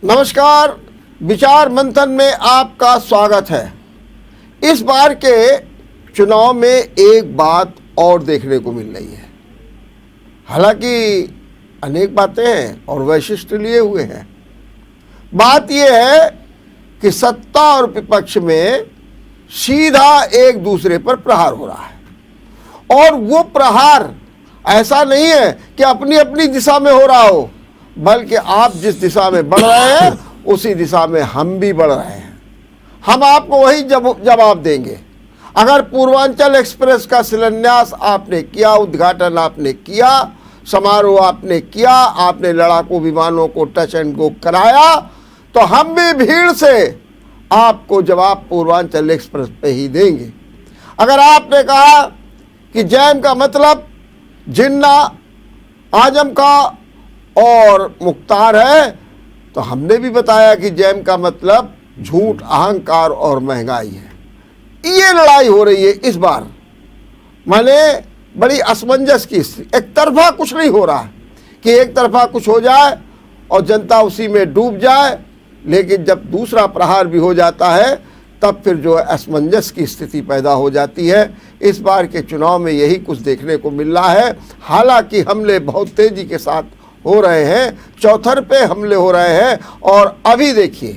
नमस्कार, विचार मंथन में आपका स्वागत है। इस बार के चुनाव में एक बात और देखने को मिल रही है। हालांकि अनेक बातें हैं और वैशिष्ट लिए हुए हैं। बात यह है कि सत्ता और विपक्ष में सीधा एक दूसरे पर प्रहार हो रहा है और वो प्रहार ऐसा नहीं है कि अपनी अपनी दिशा में हो रहा हो, बल्कि आप जिस दिशा में बढ़ रहे हैं उसी दिशा में हम भी बढ़ रहे हैं। हम आपको वही जवाब देंगे। अगर पूर्वांचल एक्सप्रेस का शिलान्यास आपने किया, उद्घाटन आपने किया, समारोह आपने किया, आपने लड़ाकू विमानों को टच एंड गो कराया, तो हम भी भीड़ से आपको जवाब पूर्वांचल एक्सप्रेस पे ही देंगे। अगर आपने कहा कि जैम का मतलब जिन्ना, आजम का और मुख्तार है, तो हमने भी बताया कि जैम का मतलब झूठ, अहंकार और महंगाई है। ये लड़ाई हो रही है इस बार। मैंने बड़ी असमंजस की स्थिति, एक तरफा कुछ नहीं हो रहा है कि एक तरफा कुछ हो जाए और जनता उसी में डूब जाए, लेकिन जब दूसरा प्रहार भी हो जाता है तब फिर जो असमंजस की स्थिति पैदा हो जाती है। इस बार के चुनाव में यही कुछ देखने को मिल रहा है। हालांकि हमले बहुत तेजी के साथ हो रहे हैं, चौतरफे हमले हो रहे हैं। और अभी देखिए,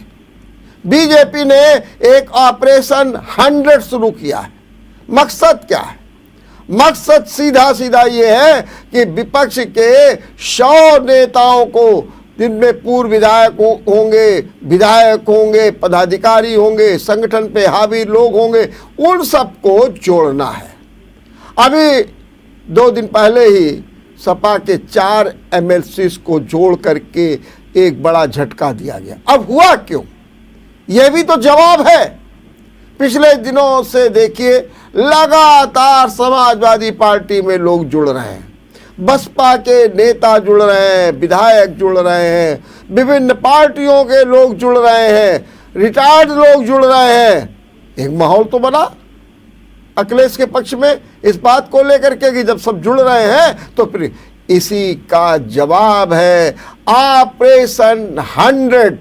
बीजेपी ने एक ऑपरेशन 100 शुरू किया है। मकसद क्या है? मकसद सीधा सीधा ये है कि विपक्ष के 100 नेताओं को, जिनमें पूर्व विधायक होंगे, पदाधिकारी होंगे, संगठन पे हावी लोग होंगे, उन सबको जोड़ना है। अभी 2 दिन पहले ही सपा के 4 MLCs को जोड़ करके एक बड़ा झटका दिया गया। अब हुआ क्यों? यह भी तो जवाब है। पिछले दिनों से देखिए, लगातार समाजवादी पार्टी में लोग जुड़ रहे हैं, बसपा के नेता जुड़ रहे हैं, विधायक जुड़ रहे हैं, विभिन्न पार्टियों के लोग जुड़ रहे हैं, रिटायर्ड लोग जुड़ रहे हैं। एक माहौल तो बना अखिलेश के पक्ष में इस बात को लेकर के कि जब सब जुड़ रहे हैं तो फिर इसी का जवाब है ऑपरेशन 100।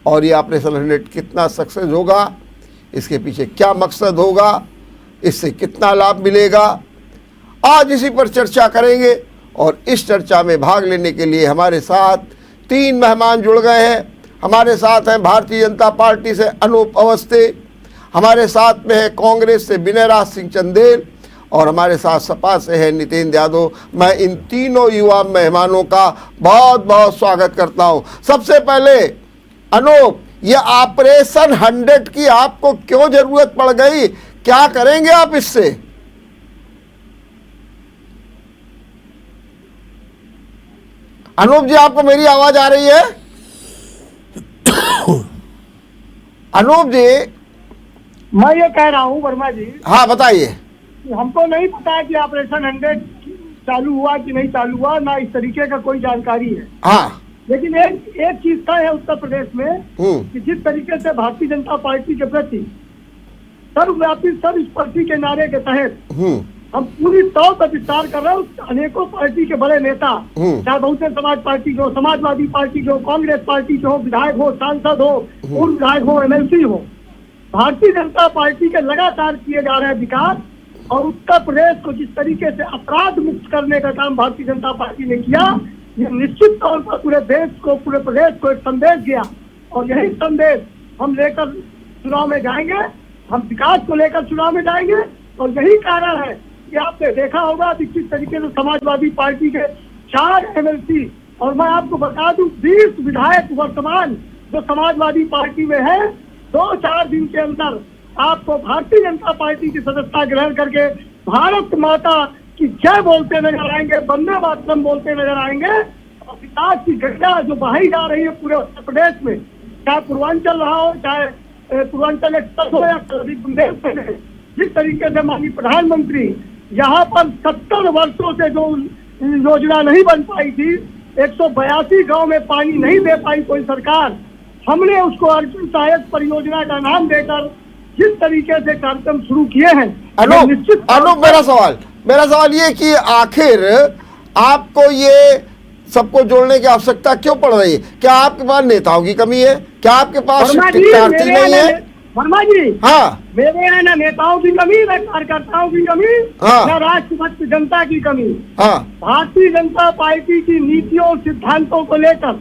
और ये ऑपरेशन 100 कितना सक्सेस होगा, इसके पीछे क्या मकसद होगा, इससे कितना लाभ मिलेगा, आज इसी पर चर्चा करेंगे। और इस चर्चा में भाग लेने के लिए हमारे साथ 3 मेहमान जुड़ गए हैं। हमारे साथ हैं भारतीय जनता पार्टी से अनूप अवस्थी, हमारे साथ में है कांग्रेस से विनय राज सिंह चंदेल, और हमारे साथ सपा से है नितेंद्र यादव। मैं इन तीनों युवा मेहमानों का बहुत बहुत स्वागत करता हूं। सबसे पहले अनूप, ये ऑपरेशन 100 की आपको क्यों जरूरत पड़ गई? क्या करेंगे आप इससे? अनूप जी, आपको मेरी आवाज आ रही है? अनूप जी, मैं ये कह रहा हूँ वर्मा जी। हाँ बताइए। हमको नहीं पता है कि ऑपरेशन 100 चालू हुआ कि नहीं चालू हुआ, ना इस तरीके का कोई जानकारी है। हाँ, लेकिन एक चीज तय है उत्तर प्रदेश में कि जिस तरीके से भारतीय जनता पार्टी के प्रति सर्वव्यापी सर्वस्पर्शी के नारे के तहत हम पूरी तौर पर विस्तार कर रहे हैं। अनेकों पार्टी के बड़े नेता, चाहे बहुजन समाज पार्टी के हो, समाजवादी पार्टी के हो, कांग्रेस पार्टी के हो, विधायक हो, सांसद हो, पूर्व विधायक हो, MLC हो, भारतीय जनता पार्टी के लगातार किए जा रहे हैं विकास। और उत्तर प्रदेश को जिस तरीके से अपराध मुक्त करने का काम भारतीय जनता पार्टी ने किया, ये निश्चित तौर पर पूरे देश को, पूरे प्रदेश को एक संदेश गया। और यही संदेश हम लेकर चुनाव में जाएंगे। हम विकास को लेकर चुनाव में जाएंगे। और यही कारण है कि आपने देखा होगा कि किस तरीके से समाजवादी पार्टी के 4 MLC, और मैं आपको बता दूं 20 विधायक वर्तमान जो समाजवादी पार्टी में है, 2-4 दिन के अंदर आपको भारतीय जनता पार्टी की सदस्यता ग्रहण करके भारत माता की जय बोलते नजर आएंगे, वंदे मातरम बोलते नजर आएंगे। और विकास की गंगा जो बहाई जा रही है पूरे उत्तर प्रदेश में, चाहे पूर्वांचल रहा हो, चाहे पूर्वांचल एक्सप्रेस हो या बुंदेलखंड, जिस तरीके से माननीय प्रधानमंत्री यहाँ पर 70 वर्षों से जो योजना नहीं बन पाई थी, 182 गांव में पानी नहीं दे पाई कोई सरकार, हमने उसको अर्जुन सहायक परियोजना का नाम देकर जिस तरीके से कार्यक्रम शुरू किए हैं। अनूप, मेरा सवाल ये कि आखिर आपको ये सबको जोड़ने की आवश्यकता क्यों पड़ रही है? क्या आपके पास नेताओं की कमी है? क्या आपके पास शिक्षार्थी नहीं है? वर्मा जी, हाँ, मेरे यहाँ ना नेताओं की कमी, ना कार्यकर्ताओं की कमी, हाँ, ना राष्ट्रभक्त जनता की कमी। हाँ, भारतीय जनता पार्टी की नीतियों और सिद्धांतों को लेकर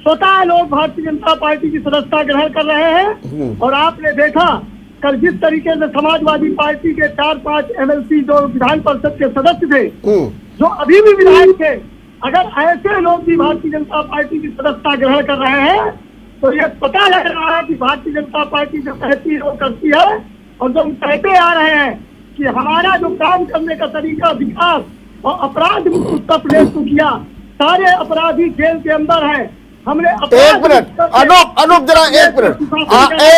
स्वतः लोग भारतीय जनता पार्टी की सदस्यता ग्रहण कर रहे हैं। और आपने देखा कल जिस तरीके से समाजवादी पार्टी के 4-5 MLC जो विधान परिषद के सदस्य थे, जो अभी भी विधायक थे, अगर ऐसे लोग भी भारतीय जनता पार्टी की सदस्यता ग्रहण कर रहे हैं तो ये पता लग रहा है कि भारतीय जनता पार्टी जो कहती है वो करती है। और जो हम कहते आ रहे हैं कि हमारा जो काम करने का तरीका, विकास और अपराध मुक्त उत्तर प्रदेश को किया, सारे अपराधी जेल के अंदर है। हमने एक मिनट अनूप जरा एक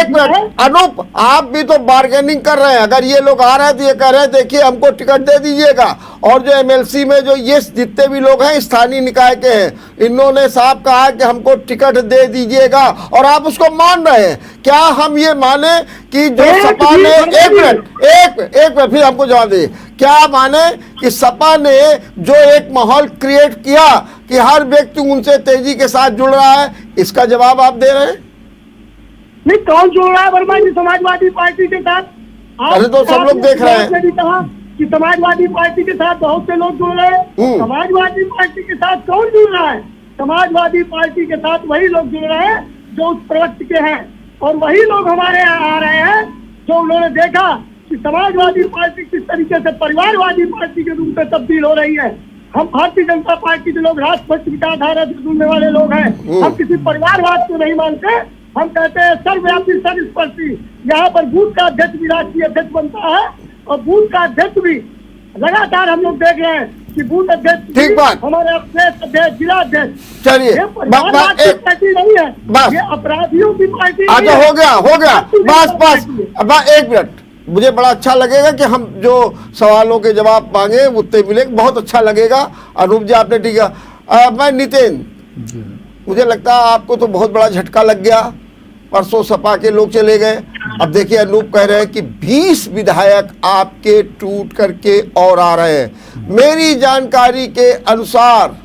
मिनट अनूप, आप भी तो बार्गेनिंग कर रहे हैं। अगर ये लोग आ रहे हैं तो ये कह रहे हैं देखिए हमको टिकट दे दीजिएगा, और जो MLC में जो ये जितने भी लोग हैं स्थानीय निकाय के हैं, इन्होंने साफ कहा कि हमको टिकट दे दीजिएगा, और आप उसको मान रहे हैं। क्या हम ये माने कि जो सपा ने एक मिनट फिर हमको जवाब दीजिए, क्या माने कि सपा ने जो एक माहौल क्रिएट किया कि हर व्यक्ति उनसे तेजी के साथ जुड़ रहा है, इसका जवाब आप दे रहे हैं? नहीं, कौन जुड़ रहा है वर्मा जी समाजवादी पार्टी के साथ? अरे तो सब लोग देख रहे हैं भी कहा कि समाजवादी पार्टी के साथ बहुत से लोग जुड़ रहे हैं। समाजवादी पार्टी के साथ कौन जुड़ रहा है? समाजवादी पार्टी के साथ वही लोग जुड़ रहे हैं जो उस प्रवृत्ति के हैं, और वही लोग हमारे यहाँ आ रहे हैं जो उन्होंने देखा कि समाजवादी पार्टी किस तरीके से परिवारवादी पार्टी के रूप में तब्दील हो रही है। हम भारतीय जनता पार्टी के लोग राष्ट्रभक्त विचारधारा से जुड़ने वाले लोग हैं। हम किसी परिवारवाद को नहीं मानते। हम कहते हैं सर्वव्यापी सर्वस्पर्शी। यहाँ पर बूथ का अध्यक्ष भी राष्ट्रीय अध्यक्ष बनता है, और बूथ का अध्यक्ष भी लगातार हम लोग देख रहे हैं कि बूथ अध्यक्ष, ठीक बात, हमारे प्रदेश अध्यक्ष, जिला अध्यक्ष, चलिए पार्टी नहीं है, ये अपराधियों की पार्टी। अच्छा हो गया बस एक मिनट। मुझे बड़ा अच्छा लगेगा कि हम जो सवालों के जवाब मांगे उतने मिले, बहुत अच्छा लगेगा। अनूप जी आपने ठीक है। मैं नितिन, मुझे लगता है आपको तो बहुत बड़ा झटका लग गया। परसों सपा के लोग चले गए, अब देखिए अनूप कह रहे हैं कि 20 विधायक आपके टूट करके और आ रहे हैं। मेरी जानकारी के अनुसार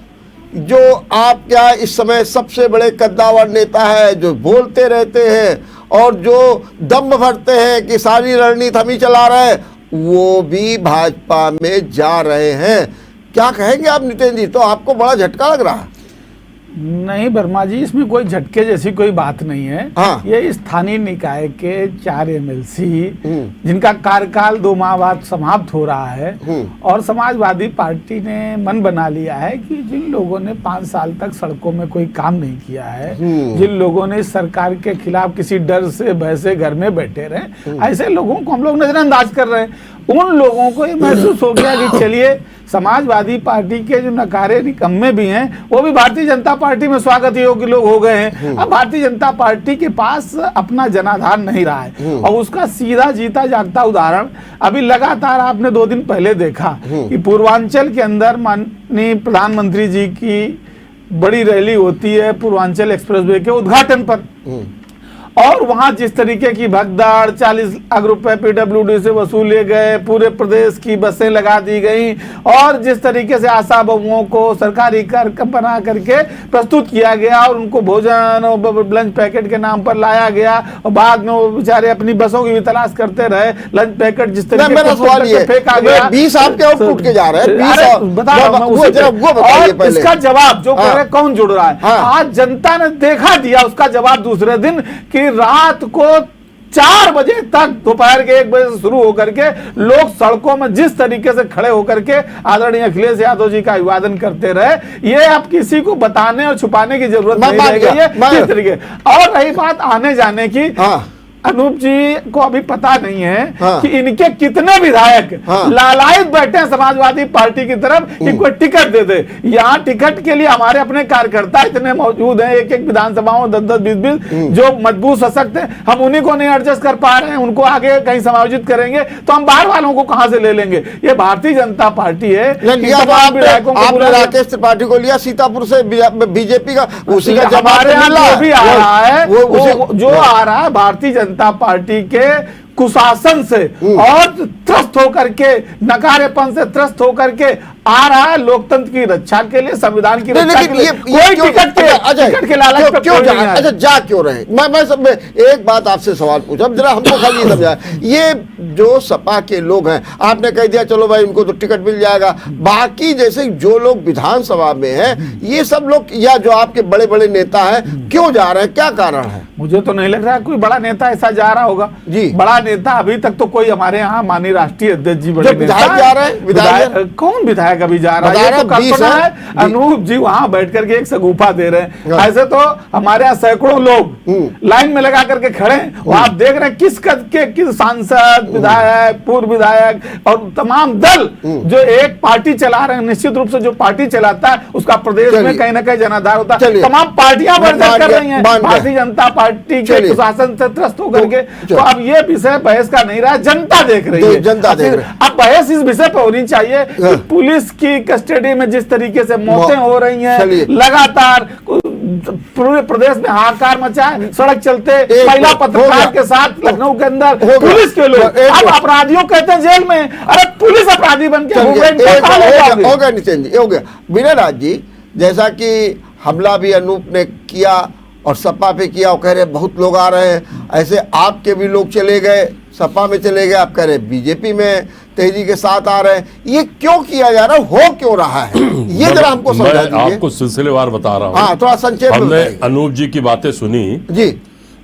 जो आप क्या इस समय सबसे बड़े कद्दावर नेता है, जो बोलते रहते हैं और जो दम भरते हैं कि सारी रणनीति हम ही चला रहे हैं, वो भी भाजपा में जा रहे हैं। क्या कहेंगे आप नितिन जी? तो आपको बड़ा झटका लग रहा है? नहीं वर्मा जी, इसमें कोई झटके जैसी कोई बात नहीं है। हाँ। ये स्थानीय निकाय के 4 MLC जिनका कार्यकाल 2 माह बाद समाप्त हो रहा है, और समाजवादी पार्टी ने मन बना लिया है कि जिन लोगों ने 5 साल तक सड़कों में कोई काम नहीं किया है, जिन लोगों ने सरकार के खिलाफ किसी डर से भय से घर में बैठे रहे, ऐसे लोगों को हम लोग नजरअंदाज कर रहे हैं। उन लोगों को ये महसूस हो गया कि चलिए समाजवादी पार्टी के जो नकारे निकम्मे भी हैं वो भी भारतीय जनता पार्टी में स्वागत योग्य लोग हो गए हैं। अब भारतीय जनता पार्टी के पास अपना जनाधार नहीं रहा है, और उसका सीधा जीता जागता उदाहरण अभी लगातार आपने 2 दिन पहले देखा कि पूर्वांचल के अंदर माननीय प्रधानमंत्री जी की बड़ी रैली होती है पूर्वांचल एक्सप्रेसवे के उद्घाटन पर, और वहां जिस तरीके की भगदड़, 40 लाख रुपए PWD से वसूले गए, पूरे प्रदेश की बसें लगा दी गई, और जिस तरीके से आशा बहुओं को सरकारी कार्यक्रम बना करके प्रस्तुत किया गया और उनको भोजन और लंच पैकेट के नाम पर लाया गया, और बाद में वो बेचारे अपनी बसों की भी तलाश करते रहे। लंच पैकेट जिस तरीके से फेंका गया, 20 आपके और टूट के जा रहे हैं। बता रहा हूं, और इसका जवाब जो कह रहे कौन जुड़ रहा है, आज जनता ने देखा दिया उसका जवाब दूसरे दिन कि रात को 4 बजे तक, दोपहर के 1 बजे से शुरू होकर के लोग सड़कों में जिस तरीके से खड़े होकर के आदरणीय अखिलेश यादव जी का अभिवादन करते रहे, ये अब किसी को बताने और छुपाने की जरूरत नहीं रह गई है किस तरीके। और रही बात आने जाने की, अनूप जी को अभी पता नहीं है कि इनके कितने विधायक लालायित बैठे हैं समाजवादी पार्टी की तरफ कि कोई टिकट दे दे। यहाँ टिकट के लिए हमारे अपने कार्यकर्ता इतने मौजूद हैं, एक विधानसभाओं 10-10, 20-20 जो मजबूत सशक्त हैं, हम उन्हीं को नहीं एडजस्ट कर पा रहे हैं, उनको आगे कहीं समायोजित करेंगे तो हम बाहर वालों को कहां से ले लेंगे? ये भारतीय जनता पार्टी है। आपने राकेश त्रिपाठी को लिया सीतापुर से बीजेपी का, उसी का हमारे यहाँ भी आ रहा है, जो आ रहा है भारतीय जनता पार्टी के कुशासन से और त्रस्त होकर के, नकारेपन से त्रस्त होकर के आ रहा है लोकतंत्र की रक्षा के लिए, संविधान की रक्षा के लिए। कोई टिकट के लालच पे क्यों जा, अच्छा जा क्यों रहे? मैं सब में एक बात आपसे सवाल पूछा, अब जरा हमको खाली ये समझा, ये जो सपा के लोग हैं, आपने कह दिया चलो भाई इनको तो टिकट मिल जाएगा, बाकी जैसे जो लोग विधानसभा में हैं, ये सब लोग या जो आपके बड़े बड़े नेता हैं क्यों जा रहे हैं, क्या कारण है? मुझे तो नहीं लग रहा कोई बड़ा नेता ऐसा जा रहा होगा जी। बड़ा नेता अभी तक तो कोई हमारे यहाँ माननीय राष्ट्रीय अध्यक्ष जी बड़े विधायक जा रहे हैं, विधायक कौन विधायक अभी जा रहा है? ये तो कल्पना है। अनूप जी वहां बैठ करके एक सगुफा दे रहे हैं, ऐसे तो हमारे यहाँ सैकड़ों लोग लाइन में लगा करके खड़े हैं, आप देख रहे हैं किस कद के किस सांसद, विधायक, पूर्व विधायक और तमाम दल जो एक पार्टी चला रहे हैं। निश्चित रूप से जो पार्टी चलाता है उसका प्रदेश में कहीं ना कहीं जनाधार होता है। तमाम पार्टियां बढ़ कर रही हैं, भारतीय जनता पार्टी के प्रशासन से त्रस्त होकर के। तो अब ये विषय बहस का नहीं रहा, जनता देख रही है, जनता देख रही है। अब बहस इस विषय पर होनी चाहिए कि पुलिस की कस्टडी में जिस तरीके से मौतें हो रही हैं लगातार, पूरे प्रदेश में हाहाकार मचा है, सड़क चलते महिला पत्रकार के साथ लखनऊ के अंदर पुलिस के लोग अब अपराधियों कहते हैं जेल में, अरे पुलिस अपराधी बन के हो गया नितिन जी, हो गया विनय राज जी, जैसा कि हमला भी अनूप ने किया और सपा पे किया, और कह रहे बहुत लोग आ रहे हैं, ऐसे आपके भी लोग चले गए, सपा में चले गए, आप कह रहे बीजेपी में तेजी के साथ आ रहे हैं, ये क्यों किया जा रहा है, हो क्यों रहा है, ये जरा हमको समझा दीजिए। आपको सिलसिलेवार बता रहा हूँ। हाँ, थोड़ा संक्षेप में हमने अनूप जी की बातें सुनी जी।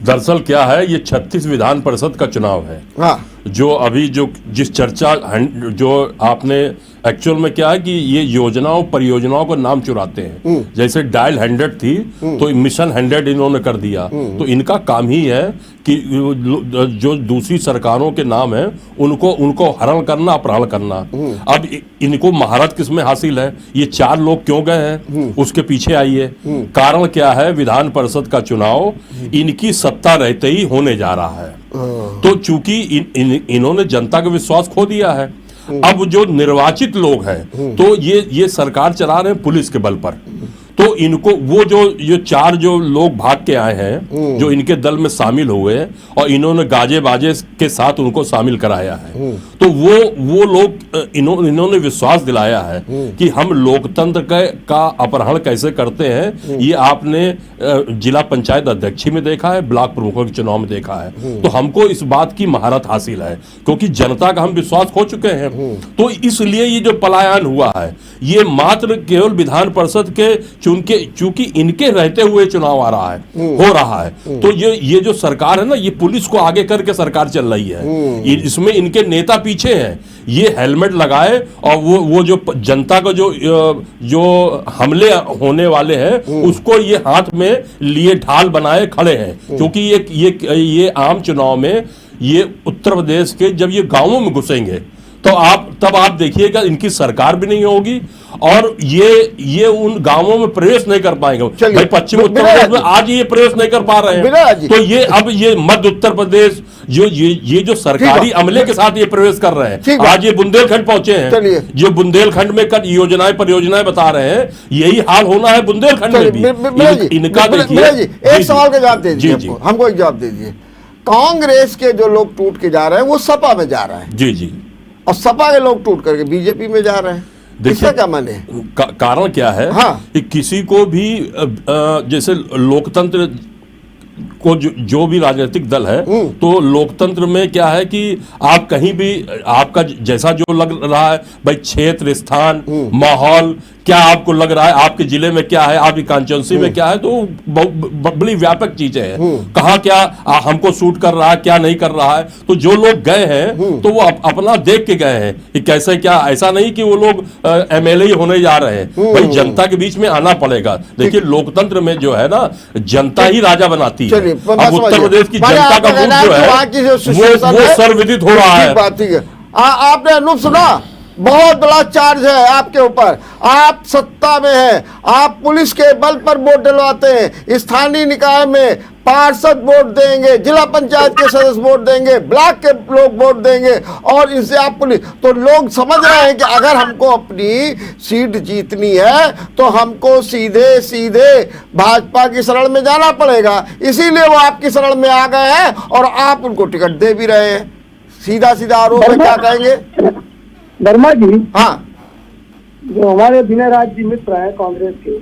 दरअसल क्या है, ये 36 विधान परिषद का चुनाव है। हाँ। जो अभी जो जिस चर्चा जो आपने एक्चुअल में क्या है कि ये योजनाओं परियोजनाओं को नाम चुराते हैं। जैसे डायल 100 थी तो मिशन 100 इन्होंने कर दिया। तो इनका काम ही है कि जो दूसरी सरकारों के नाम है उनको हरण करना, अपहरण करना। अब इनको महारत किसमें हासिल है, ये 4 लोग क्यों गए हैं उसके पीछे आइए। कारण क्या है, विधान परिषद का चुनाव इनकी सत्ता रहते ही होने जा रहा है। तो चूंकि इन्होंने जनता का विश्वास खो दिया है, अब जो निर्वाचित लोग हैं तो ये सरकार चला रहे हैं पुलिस के बल पर। तो इनको वो जो 4 जो लोग भाग के आए हैं जो इनके दल में शामिल हुए और इन्होंने गाजे बाजे के साथ उनको शामिल कराया है, तो वो लोग इन्होंने विश्वास दिलाया है कि हम लोकतंत्र का अपहरण कैसे करते हैं। ये आपने जिला पंचायत अध्यक्षी में देखा है, ब्लॉक प्रमुखों के चुनाव में देखा है। तो हमको इस बात की महारत हासिल है क्योंकि जनता का हम विश्वास खो चुके हैं। तो इसलिए ये जो पलायन हुआ है ये मात्र केवल विधान परिषद के चूंकि इनके रहते हुए चुनाव आ रहा है, हो रहा है। तो ये जो सरकार है ना, ये पुलिस को आगे करके सरकार चल रही है। इसमें इनके नेता पीछे हैं, ये हेलमेट लगाए और वो जो जनता को जो हमले होने वाले हैं उसको ये हाथ में लिए ढाल बनाए खड़े हैं। क्योंकि ये आम चुनाव में ये उत्तर प्रदेश के जब ये गांवों में घुसेंगे तो तब आप देखिएगा इनकी सरकार भी नहीं होगी और ये उन गांवों में प्रवेश नहीं कर पाएंगे। भाई पश्चिम उत्तर प्रदेश में आज ये प्रवेश नहीं कर पा रहे हैं, तो ये मध्य उत्तर प्रदेश ये जो सरकारी अमले के साथ ये प्रवेश कर रहे हैं। आज ये बुंदेलखंड पहुंचे हैं, जो बुंदेलखंड में योजनाएं परियोजनाएं बता रहे हैं, यही हाल होना है बुंदेलखंड में भी। इनका देखिए, एक सवाल का जवाब दे दीजिए, हमको एक जवाब दे दीजिए। कांग्रेस के जो लोग टूट के जा रहे हैं वो सपा में जा रहे हैं, जी जी, और सपा के लोग टूट करके बीजेपी में जा रहे हैं, इसका क्या माने? कारण क्या है? हाँ। कि किसी को भी जैसे लोकतंत्र को जो भी राजनीतिक दल है, तो लोकतंत्र में क्या है कि आप कहीं भी आपका जैसा जो लग रहा है, भाई क्षेत्र, स्थान, माहौल क्या आपको लग रहा है, आपके जिले में क्या है, आपकी कॉन्स्टिट्यूएंसी में क्या है, तो बड़ी व्यापक चीजें हैं। कहाँ क्या हमको सूट कर रहा है, क्या नहीं कर रहा है। तो जो लोग गए हैं तो वो अपना देख के गए हैं कि कैसे क्या, ऐसा नहीं कि वो लोग एमएलए ही होने जा रहे हैं। भाई जनता के बीच में आना पड़ेगा। देखिए लोकतंत्र में जो है ना, जनता ही राजा बनाती है। अब उत्तर प्रदेश की जनता का मूड जो है वो सर्वविदित हो रहा है। आपने अनूप सुना, बहुत बड़ा चार्ज है आपके ऊपर, आप सत्ता में हैं, आप पुलिस के बल पर वोट डलवाते हैं, स्थानीय निकाय में पार्षद वोट देंगे, जिला पंचायत के सदस्य वोट देंगे, ब्लॉक के लोग वोट देंगे, और इनसे आप पुलिस, तो लोग समझ रहे हैं कि अगर हमको अपनी सीट जीतनी है तो हमको सीधे सीधे भाजपा की शरण में जाना पड़ेगा। इसीलिए वो आपकी शरण में आ गए हैं और आप उनको टिकट दे भी रहे हैं। सीधा सीधा आरोप है, क्या कहेंगे वर्मा जी? हाँ, जो हमारे विनय राज जी मित्र हैं कांग्रेस के,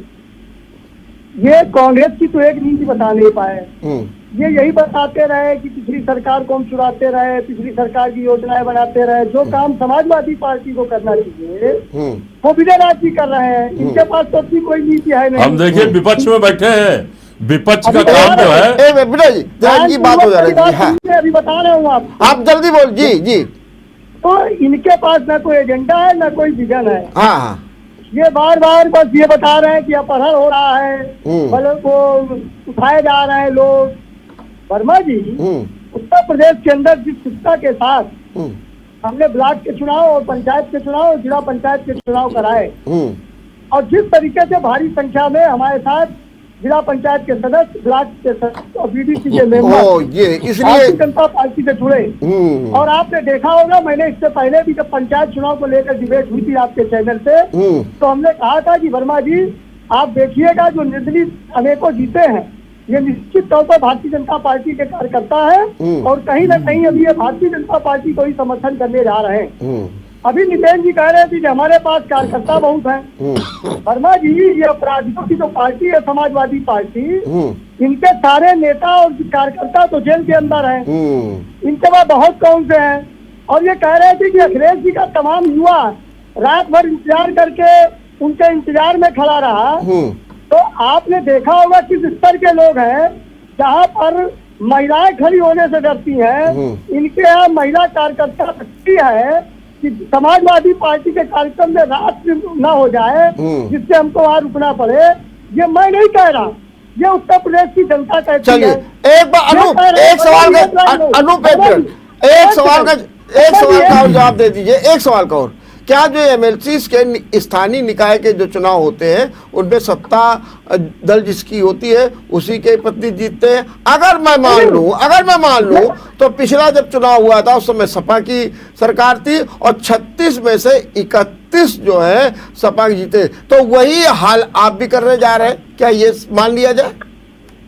ये कांग्रेस की तो एक नीति बता नहीं पाए। ये यही बताते रहे कि पिछली सरकार को हम चुराते रहे, पिछली सरकार की योजनाएं बनाते रहे। जो काम समाजवादी पार्टी को करना चाहिए वो विनय राज जी कर रहे हैं। इनके पास तो अपनी कोई नीति है नहीं। हम देखिए विपक्ष में बैठे हैं, विपक्ष का काम जो है। विनय जी जरा इनकी बात हो जा रही है। हाँ। अभी बता रहे हूँ आप जल्दी बोल। जी जी। तो इनके पास न कोई एजेंडा है न कोई विजन है। हाँ हाँ। ये बार बार बस ये बता रहे हैं कि अपहरण हो रहा है, मतलब वो उठाए जा रहे हैं लोग। वर्मा जी, उत्तर प्रदेश के अंदर जिस सत्ता के साथ हमने ब्लॉक के चुनाव और पंचायत के चुनाव और जिला पंचायत के चुनाव कराए, और जिस तरीके से भारी संख्या में हमारे साथ जिला पंचायत के सदस्य, ब्लॉक के सदस्य और बीडीसी के मेंबर ये इसलिए भारतीय जनता पार्टी से जुड़े। और आपने देखा होगा, मैंने इससे पहले भी जब पंचायत चुनाव को लेकर डिबेट हुई थी आपके चैनल से, तो हमने कहा था कि वर्मा जी आप देखिएगा जो निर्दलीय अनेकों जीते हैं ये निश्चित तौर पर भारतीय जनता पार्टी के कार्यकर्ता है, और कहीं न कहीं अभी ये भारतीय जनता पार्टी को ही समर्थन करने जा रहे हैं। अभी नितेन जी कह रहे थे कि हमारे पास कार्यकर्ता बहुत हैं। वर्मा जी, ये अपराधियों की जो पार्टी है समाजवादी पार्टी, इनके सारे नेता और कार्यकर्ता तो जेल के अंदर हैं। इनके बाद बहुत कौन से हैं। और ये कह रहे थे कि अखिलेश जी का तमाम युवा रात भर इंतजार करके उनके इंतजार में खड़ा रहा। तो आपने देखा होगा किस स्तर के लोग हैं जहाँ पर महिलाएं खड़ी होने से डरती हैं। इनके यहाँ महिला कार्यकर्ता रखती है कि समाजवादी पार्टी के कार्यक्रम में रात न हो जाए जिससे हमको वहाँ रुकना पड़े। ये मैं नहीं कह रहा, ये उत्तर प्रदेश की जनता कहती है। एक बार एक सवाल का जवाब दे दीजिए। एक सवाल का और, क्या जो एमएलसी के स्थानीय निकाय के जो चुनाव होते हैं उनमें सत्ता दल जिसकी होती है उसी के प्रतिनिधि जीतते हैं? अगर मैं मान लूं तो पिछला जब चुनाव हुआ था उस समय सपा की सरकार थी और 36 में से 31 जो है सपा जीते। तो वही हाल आप भी करने जा रहे हैं, क्या ये मान लिया जाए?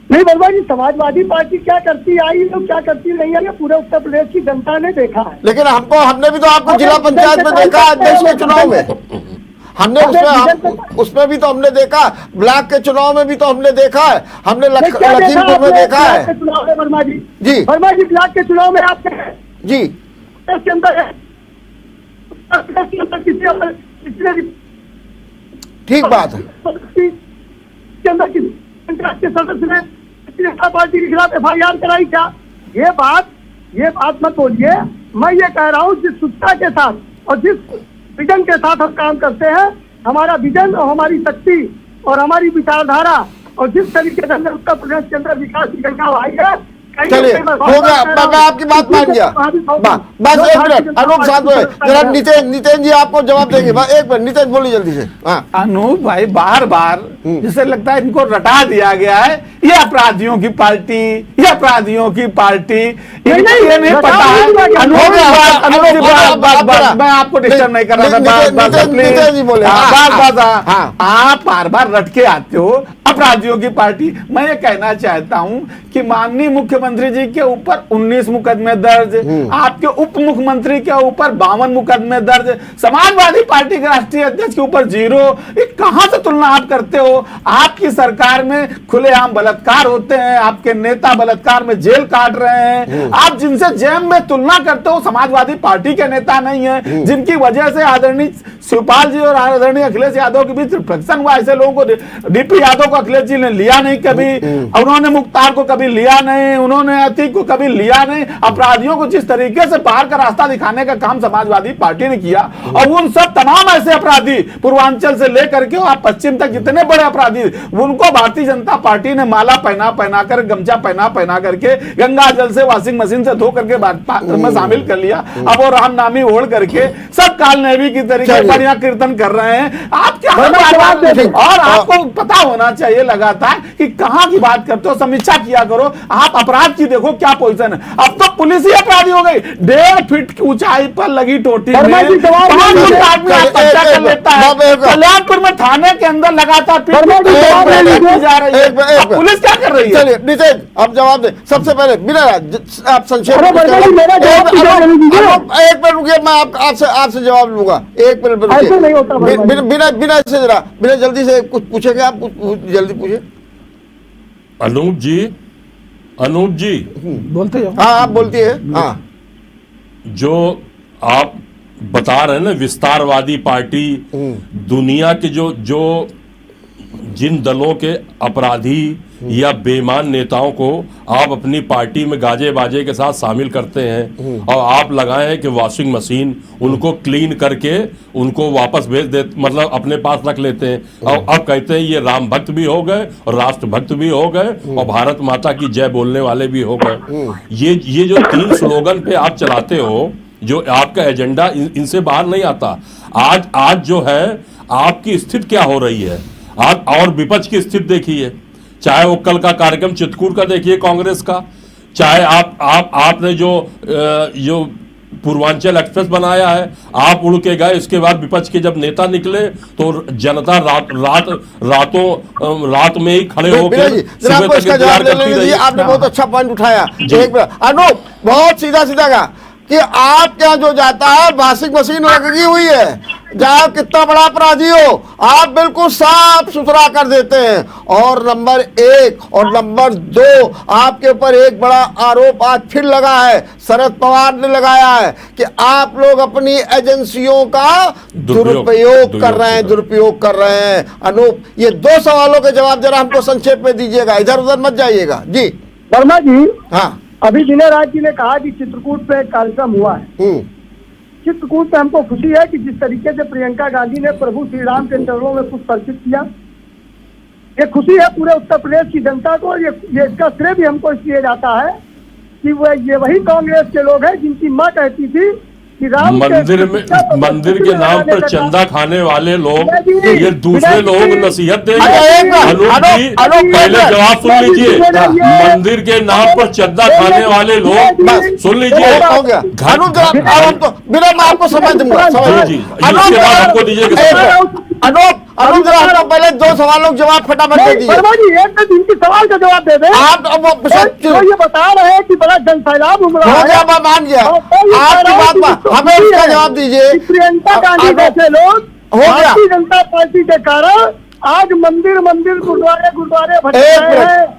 नहीं वर्मा जी, समाजवादी पार्टी क्या करती आई लोग क्या करती नहीं आई, पूरे उत्तर प्रदेश की जनता ने देखा है। लेकिन हमने भी तो आपको जिला पंचायत में देखा, अध्यक्ष के चुनाव में हमने उसमें भी तो हमने देखा, ब्लॉक के चुनाव में भी तो हमने देखा है, हमने लखीमपुर में देखा है। वर्मा जी जी वर्मा जी, ब्लॉक के चुनाव में आप जी के अंदर ठीक बात है के सदस्य ने जनता पार्टी के खिलाफ FIR कराई क्या? ये बात मत बोलिए। मैं ये कह रहा हूँ जिस सुच्चा के साथ और जिस विजन के साथ हम काम करते हैं, हमारा विजन और हमारी शक्ति और हमारी विचारधारा और जिस तरीके से हमने उत्तर प्रदेश के अंदर विकास की गंगा बहाई है। चलिए हो गया, मैं आपकी बात मान गया। बस एक मिनट अनूप साहब, जरा नितेन जी आपको जवाब देंगे। एक मिनट नितेन बोलिए जल्दी से। अनूप भाई बार बार जिसे लगता है इनको रटा दिया गया है, ये अपराधियों की पार्टी, ये अपराधियों की पार्टी, ये नहीं पता है। मैं आपको डिस्टर्ब नहीं कर रहा था, आप बार बार रट के आते हो अपराधियों की पार्टी। मैं ये कहना चाहता हूं कि माननीय मुख्यमंत्री जी के ऊपर 19 मुकदमे दर्ज, आपके उप मुख्यमंत्री के ऊपर 52 मुकदमे दर्ज, समाजवादी पार्टी के राष्ट्रीय अध्यक्ष के ऊपर 0। ये कहां से तुलना आप करते हो? आपकी सरकार में खुलेआम बलात्कार होते हैं, आपके नेता बलात्कार में जेल काट रहे हैं। आप जिनसे जेल में तुलना करते हो समाजवादी पार्टी के नेता नहीं है, जिनकी वजह से आदरणीय शिवपाल जी और आदरणीय अखिलेश यादव के बीच रिफ्लेक्शन हुआ। ऐसे लोगों को डीपी यादव को अखिलेश जी ने लिया नहीं कभी, उन्होंने मुख्तार को कभी लिया नहीं, उन्होंने अतीक को कभी लिया नहीं। अपराधियों को जिस तरीके से बाहर का रास्ता दिखाने का काम समाजवादी पार्टी ने किया, और उन सब तमाम ऐसे अपराधी पूर्वांचल से लेकर के और पश्चिम तक जितने बड़े अपराधी, उनको भारतीय जनता पार्टी ने माला पहना कर, गमछा पहना करके, गंगा जल से वॉशिंग मशीन से धो करके पात्र में शामिल कर लिया। अब वो राम नामी ओढ़ करके सब काल नेवी की तरीके बढ़िया कीर्तन कर रहे हैं। आप क्या और आपको पता होना चाहिए लगातार कि कहां की बात करते हो, समीक्षा किया करो। आप अपराध की देखो क्या पोजीशन है। अब तो पुलिस ही अपराधी हो गई। 1.5 फीट की ऊंचाई पर लगी टोटी में 5 फुट आदमी आत्महत्या कर लेता है। कल्याणपुर में थाने के अंदर लगातार जा रही है, पुलिस क्या कर रही है? चलिए नितेन अब जवाब दे। सबसे पहले बिना आप संक्षेप एक मिनट रुकिए, मैं आपसे जवाब लूंगा। एक मिनट ऐसे नहीं होता भाई। बिना जल्दी से कुछ पूछेंगे आप, जल्दी पूछे। अनूप जी बोलते जाओ। हाँ आप बोलती है। हाँ जो आप बता रहे हैं ना विस्तारवादी पार्टी, दुनिया के जो जिन दलों के अपराधी या बेईमान नेताओं को आप अपनी पार्टी में गाजे बाजे के साथ शामिल करते हैं और आप लगाए हैं कि वॉशिंग मशीन, उनको क्लीन करके उनको वापस भेज दे, मतलब अपने पास रख लेते हैं और अब कहते हैं ये राम भक्त भी हो गए और राष्ट्र भक्त भी हो गए और भारत माता की जय बोलने वाले भी हो गए। ये जो 3 स्लोगन पे आप चलाते हो, जो आपका एजेंडा इनसे बाहर नहीं आता। आज जो है आपकी स्थिति क्या हो रही है, आप और विपक्ष की स्थिति देखिए, चाहे वो कल का कार्यक्रम चित्रकूट का देखिए कांग्रेस का, चाहे आपने जो पूर्वांचल एक्सप्रेस बनाया है, आप उड़ के गए, इसके बाद विपक्ष के जब नेता निकले तो जनता रात में ही खड़े होकर सुबह तक इंतजार करती रही। आपने बहुत अच्छा पॉइंट उठाया। अनूप बहुत सीधा कहा कि आपके यहाँ जो जाता है वॉशिंग मशीन लगी हुई है, चाहे कितना बड़ा अपराधी हो आप बिल्कुल साफ सुथरा कर देते हैं। और नंबर 1 और नंबर 2, आपके ऊपर एक बड़ा आरोप आज फिर लगा है, शरद पवार ने लगाया है कि आप लोग अपनी एजेंसियों का दुरुपयोग कर रहे हैं। अनूप ये 2 सवालों के जवाब जरा हमको संक्षेप में दीजिएगा, इधर उधर मत जाइएगा जी। वर्मा जी, हाँ अभी विनय राज जी ने कहा कि चित्रकूट पे एक कार्यक्रम हुआ है। चित्रकूट पे हमको खुशी है कि जिस तरीके से प्रियंका गांधी ने प्रभु श्री राम के चरणों में कुछ अर्पित किया, ये खुशी है पूरे उत्तर प्रदेश की जनता को। ये इसका श्रेय भी हमको इसलिए जाता है कि ये वही कांग्रेस के लोग हैं जिनकी माँ कहती थी कि राम मंदिर के नाम पर चंदा खाने वाले लोग ये दूसरे लोगों को नसीहत देंगे। पहले जवाब सुन लीजिए, मंदिर के नाम पर चंदा खाने वाले लोग सुन लीजिए। बिना मैं आपको समझ दूंगा, हमको दीजिए। अनूप जरा हमको पहले 2 सवालों के जवाब फटाफट दे दीजिए। एक इनके सवाल का जवाब दे दें। आप ये बता रहे हैं कि बड़ा जनसैलाब उमड़ा है। हो गया, मैं मान गया आपकी बात, हमें इसका जवाब दीजिए। प्रियंका गांधी जैसे लोग भारतीय जनता पार्टी के कारण आज मंदिर गुरुद्वारे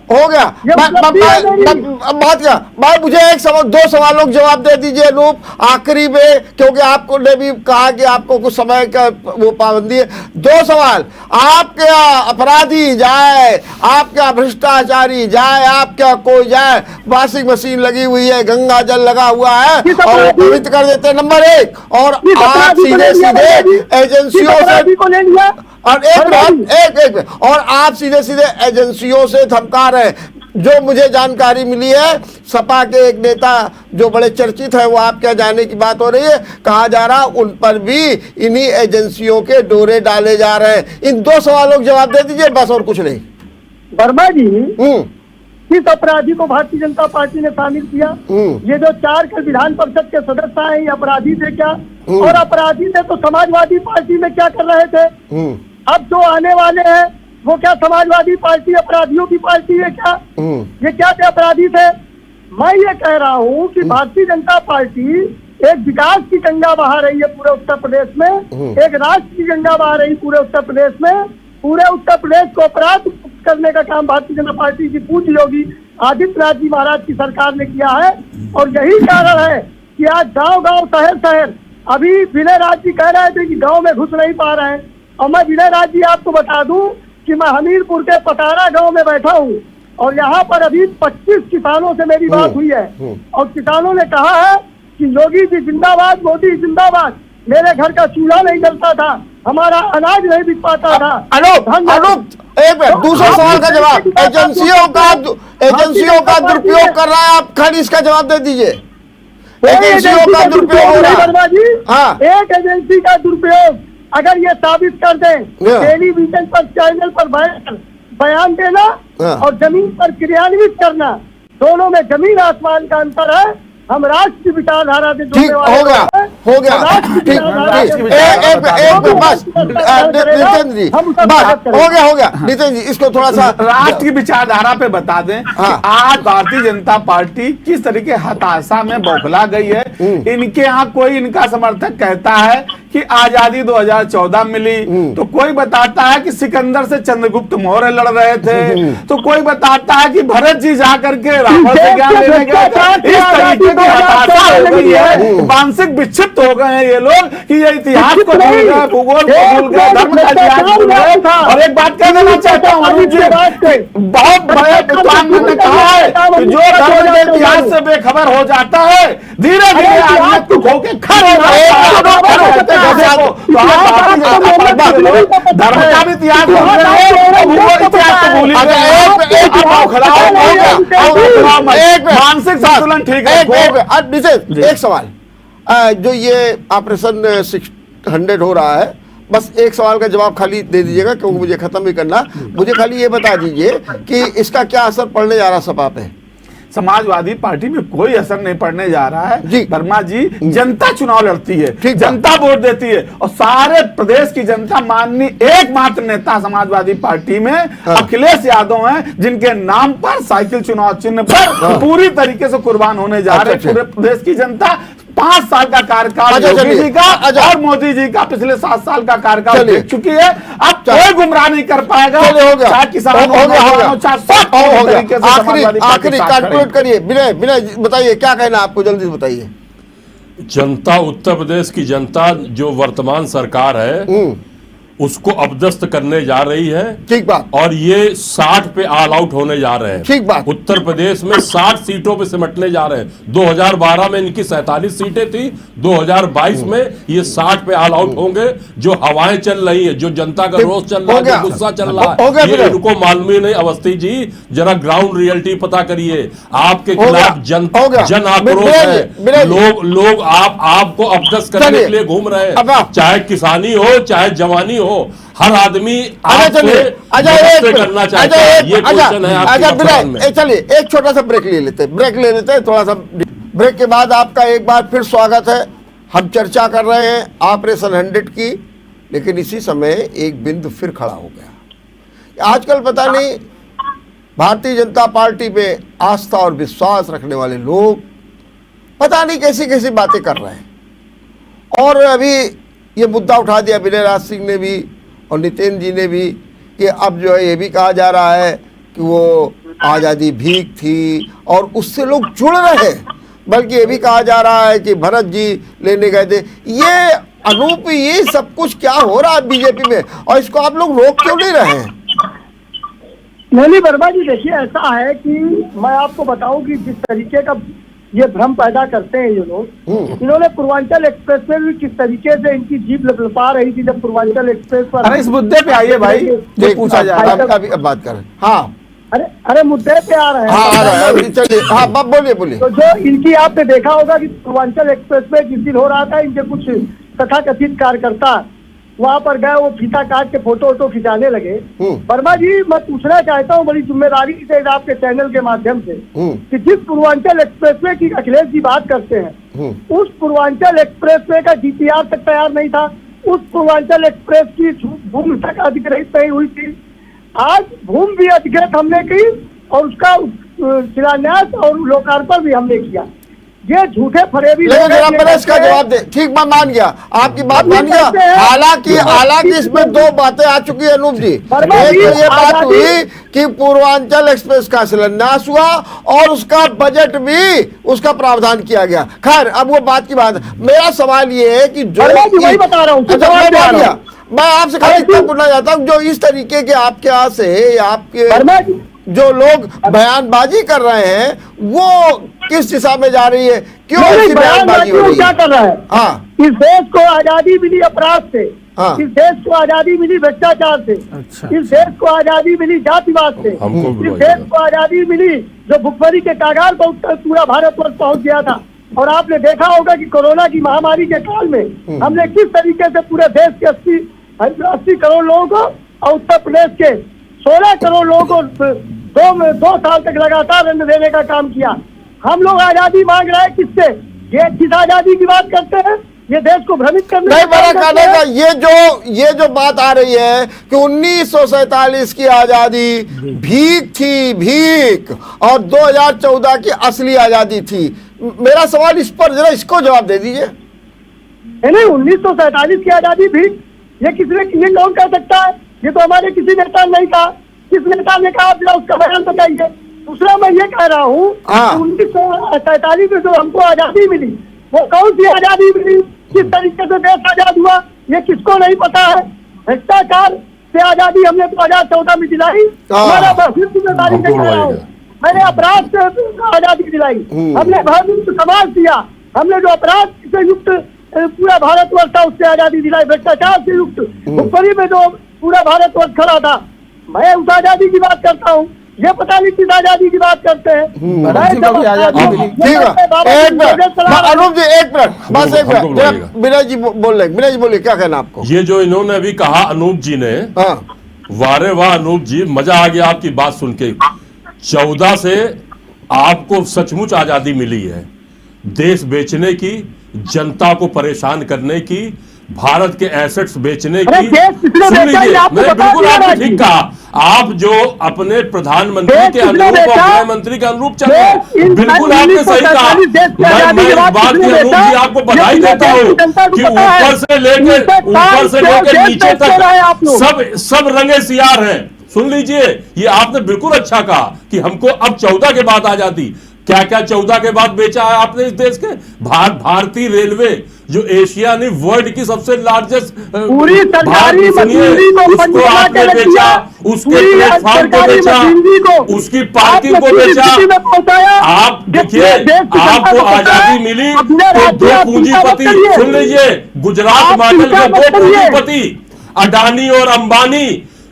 हो गया। बात क्या भाई, मुझे 2 सवालों के जवाब दे दीजिए अनूप आखिरी में, क्योंकि आपको ने भी कहा कि आपको कुछ समय का वो पाबंदी है। 2 सवाल, आपके अपराधी जाए, आपका भ्रष्टाचारी जाए, आपका कोई जाए, वॉशिंग मशीन लगी हुई है, गंगा जल लगा हुआ है और पवित्र कर देते हैं, नंबर 1। और आप सीधे एजेंसियों से और एक और आप सीधे एजेंसियों से धमका रहे हैं। जो मुझे जानकारी मिली है, सपा के एक नेता जो बड़े चर्चित है, वो आपके यहाँ जाने की बात हो रही है, कहा जा रहा उन पर भी इन्हीं एजेंसियों के डोरे डाले जा रहे हैं। इन 2 सवालों के जवाब दे दीजिए, बस और कुछ नहीं। वर्मा जी, किस अपराधी को भारतीय जनता पार्टी ने शामिल किया? ये जो 4 के विधान परिषद के सदस्य हैं, ये अपराधी थे क्या? और अपराधी थे तो समाजवादी पार्टी में क्या कर रहे थे? अब जो आने वाले हैं वो क्या समाजवादी पार्टी अपराधियों की पार्टी है क्या? ये क्या अपराधी थे? मैं ये कह रहा हूँ कि भारतीय जनता पार्टी एक विकास की गंगा बहा रही है पूरे उत्तर प्रदेश में, एक राष्ट्र की गंगा बहा रही पूरे उत्तर प्रदेश में। पूरे उत्तर प्रदेश को अपराध करने का काम भारतीय जनता पार्टी की पूज्य योगी आदित्यनाथ जी महाराज की सरकार ने किया है। और यही कारण है कि आज गांव शहर अभी विनय राज जी कह रहे थे कि गांव में घुस नहीं पा रहे हैं, और मैं विनय राज जी आपको बता दूं कि मैं हमीरपुर के पतारा गांव में बैठा हूं और यहाँ पर अभी 25 किसानों से मेरी बात हुई है और किसानों ने कहा है कि योगी जी जिंदाबाद, मोदी जिंदाबाद। मेरे घर का चूल्हा नहीं जलता था, हमारा अनाज नहीं बिक पाता था। अनूप एक मिनट, दूसरा सवाल का जवाब, एजेंसियों का दुरुपयोग कर रहा है, आप खाली इसका जवाब दे दीजिए। एजेंसियों का दुरुपयोग हो रहा है। हाँ, एक एजेंसी का दुरुपयोग अगर ये साबित कर दें, टेलीविजन पर चैनल पर बयान देना और जमीन पर क्रियान्वित करना, दोनों में जमीन आसमान का अंतर है। हम राष्ट्र की विचारधारा से ठीक हो गया नितिन जी, इसको थोड़ा सा राष्ट्र की विचारधारा पे बता दें कि आज भारतीय जनता पार्टी किस तरीके हताशा में बौखला गई है। इनके यहाँ कोई इनका समर्थक कहता है कि आजादी 2014 मिली, तो कोई बताता है कि सिकंदर से चंद्रगुप्त मौर्य लड़ रहे थे, तो कोई बताता है कि भरत जी जा करके रावण से ज्ञान लेने गए थे। इस तरीके की हताशा हो गई है, मानसिक विक्षिप्त हो गए हैं ये लोग कि ये इतिहास को भूल गए, भूगोल को भूल गए, धर्म का इतिहास भूल गए। और एक बात कह देना चाहता हूँ अरुण जी, बहुत बड़े विद्वान ने कहा है कि जो धर्म के इतिहास से बेखबर हो जाता है, धीरे धीरे आदमी को खो के धर्म का भी इतिहास भूल गए, भूगोल इतिहास को भूल गए। मानसिक संतुलन ठीक है। एक सवाल, जो ये ऑपरेशन 600 हो रहा है, बस एक सवाल का जवाब खाली दे दीजिएगा क्योंकि मुझे खत्म भी करना। मुझे खाली ये बता दीजिए कि इसका क्या असर पड़ने जा रहा सपा पे? समाजवादी पार्टी में कोई असर नहीं पड़ने जा रहा है जी। वर्मा जी, जनता चुनाव लड़ती है, ठीक जनता वोट देती है, और सारे प्रदेश की जनता माननीय एकमात्र नेता समाजवादी पार्टी में अखिलेश यादव हैं, जिनके नाम पर साइकिल चुनाव चिन्ह पर पूरी तरीके से कुर्बान होने जा रहे हैं पूरे प्रदेश की जनता। 5 साल का कार्यकाल योगी जी का और मोदी जी का पिछले 7 साल का कार्यकाल देख चुकी है। अब कोई गुमराह नहीं कर पाएगा। आखिरी कंक्लूड करिए, विनय बताइए क्या कहना आपको, जल्दी से बताइए। जनता, उत्तर प्रदेश की जनता जो वर्तमान सरकार है उसको अपदस्त करने जा रही है। ठीक बात। और ये 60 पे ऑल आउट होने जा रहे हैं। ठीक बात। उत्तर प्रदेश में 60 सीटों पे सिमटने जा रहे हैं। 2012 में इनकी 47 सीटें थी, 2022 में ये 60 पे ऑल आउट होंगे। जो हवाएं चल रही है, जो जनता का रोष चल रहा है, जो गुस्सा चल रहा है, ये इनको मालूम ही नहीं। अवस्थी जी, जरा ग्राउंड रियलिटी पता करिए। आपके खिलाफ जन आक्रोश है। लोग आपको अपदस्त करने के लिए घूम रहे हैं, चाहे किसानी हो चाहे जवानी हो, हर आदमी करना चाहता है। ये क्वेश्चन है आपके में। चलिए एक छोटा सा ब्रेक ले लेते हैं, थोड़ा सा ब्रेक के बाद आपका एक बार फिर स्वागत है। हम चर्चा कर रहे हैं ऑपरेशन 100 की, लेकिन इसी समय एक बिंदु फिर खड़ा हो गया। आजकल पता नहीं भारतीय जनता पार्टी पे आस्था और विश्वास रखने वाले लोग पता नहीं कैसी कैसी बातें कर रहे हैं। और अभी ये मुद्दा उठा दिया विनय राज सिंह ने भी और नितिन जी ने भी कि अब जो है ये भी कहा जा रहा है कि वो आज़ादी भीख थी और उससे लोग जुड़ रहे हैं, बल्कि ये भी कहा जा रहा है कि भरत जी लेने गए थे। ये अनूप, ये सब कुछ क्या हो रहा है बीजेपी में और इसको आप लोग रोक क्यों नहीं रहे हैं? नहीं वर्मा जी, देखिए ऐसा है कि मैं आपको बताऊं कि जिस तरीके का ये भ्रम पैदा करते हैं ये लोग, इन्होंने पूर्वांचल एक्सप्रेस में भी किस तरीके से इनकी जीप लपलपा रही थी जब पूर्वांचल एक्सप्रेस पर। अरे इस मुद्दे पे आइए भाई, जो पूछा जा रहा है अब बात करें। हाँ अरे मुद्दे पे आ रहे हैं। चलिए, हाँ बोलिए। तो जो इनकी आपने देखा होगा कि पूर्वांचल एक्सप्रेस में जिस दिन हो रहा था, इनके कुछ तथाकथित कार्यकर्ता वहाँ पर गए, वो फीता काट के फोटो खिंचाने लगे। वर्मा जी, मैं पूछना चाहता हूँ बड़ी जिम्मेदारी से आपके चैनल के माध्यम से कि जिस पूर्वांचल एक्सप्रेसवे की अखिलेश जी बात करते हैं, उस पूर्वांचल एक्सप्रेसवे का डीपीआर तक तैयार नहीं था। उस पूर्वांचल एक्सप्रेस की भूमि तक अधिग्रहित नहीं हुई थी। आज भूमि भी अधिग्रहित हमने की और उसका शिलान्यास और लोकार्पण भी हमने किया। ये झूठे फरेबी इसका जवाब दे। ठीक, मैं मान गया, आपकी बात मान गया। हालांकि इसमें 2 बातें आ चुकी है अनूप जी। एक तो ये बात हुई कि पूर्वांचल एक्सप्रेस का शिलान्यास हुआ और उसका बजट भी उसका प्रावधान किया गया। खैर, अब वो बात की बात है। मेरा सवाल ये है कि जो वही बता रहा हूँ, मैं आपसे खाली इतना पूछना चाहता हूँ, जो इस तरीके के आपके यहाँ से आपके जो लोग बयानबाजी कर रहे हैं वो किस दिशा में जा रही है? क्यों ऐसी बयानबाजी हो रही है? क्या कर रहा है? हाँ, इस देश को आजादी मिली अपराध से, हाँ। इस देश को आजादी मिली भ्रष्टाचार से, इस देश को आजादी मिली जातिवाद से, इस देश को आजादी मिली जो भुखमरी के कागार पर पूरा भारतवर्ष पहुंच गया था। और आपने देखा होगा कि कोरोना की महामारी के काल में हमने किस तरीके से पूरे देश के 80 करोड़ लोगों को और उत्तर प्रदेश के 16 करोड़ लोगों को 2 साल तक लगातार अन्न देने का काम किया। हम लोग आजादी मांग रहे हैं किससे? ये किस आजादी की बात करते हैं? ये देश को भ्रमित करने नहीं, बड़ा कहने का ये जो बात आ रही है कि 1947 की आजादी भीख थी, भीख, और 2014 की असली आजादी थी। मेरा सवाल इस पर जरा इसको जवाब दे दीजिए। नहीं 1947 की आजादी भी ये कौन कह सकता है? ये तो हमारे किसी नेता ने नहीं कहा। किस नेता ने कहा? आप उसका बयान बताइए। दूसरा मैं ये कह रहा हूँ 1947 में जो हमको आजादी मिली वो कौन सी आजादी मिली, किस तरीके से देश आजाद हुआ, ये किसको नहीं पता है। भ्रष्टाचार से आजादी हमने 2014 में दिलाई। हमारा जिम्मेदारी नहीं कर रहा हूँ। मैंने अपराध से आजादी दिलाई, हमने भयमुक्त समाज दिया, हमने जो अपराध से युक्त पूरा भारतवर्ष था उससे आजादी दिलाई। भ्रष्टाचार से युक्त भुखमरी में जो पूरा भारतवर्ष खड़ा था, मैं उस आजादी की बात करता हूँ। ये पता नहीं किस आजादी की बात करते हैं। अनूप जी एक मिनट, बस एक मिनट, विनय जी बोल रहे, विनय जी बोलिए क्या कहना आपको? ये जो इन्होंने अभी कहा अनूप जी ने, वारे वाह अनूप जी, मजा आ गया आपकी बात सुन के। 14 से आपको सचमुच आजादी मिली है, देश बेचने की, जनता को परेशान करने की, भारत के एसेट्स बेचने की। सुन लीजिए, मैंने बिल्कुल आपने ठीक कहा। आप जो अपने प्रधानमंत्री के अनुरूप और गृह मंत्री के अनुरूप चल रहे हैं, बिल्कुल आपने सही कहा। मैं इस बात की अनूप जी आपको बधाई देता हूँ कि ऊपर से लेकर नीचे तक सब रंगे सियार हैं। सुन लीजिए, ये आपने बिल्कुल अच्छा कहा कि हमको अब 14 के बाद आजादी, क्या क्या 14 के बाद बेचा है आपने इस देश के? भारतीय रेलवे जो एशिया नहीं वर्ल्ड की सबसे लार्जेस्ट पूरी सरकारी मशीनरी उसको आपने बेचा, उसके प्लेटफॉर्म को बेचा, उसकी पार्किंग को बेचा। आप देखिए, आपको आजादी मिली तो 2 पूंजीपति, सुन लीजिए, गुजरात मॉडल के 2 पूंजीपति अडानी और अंबानी,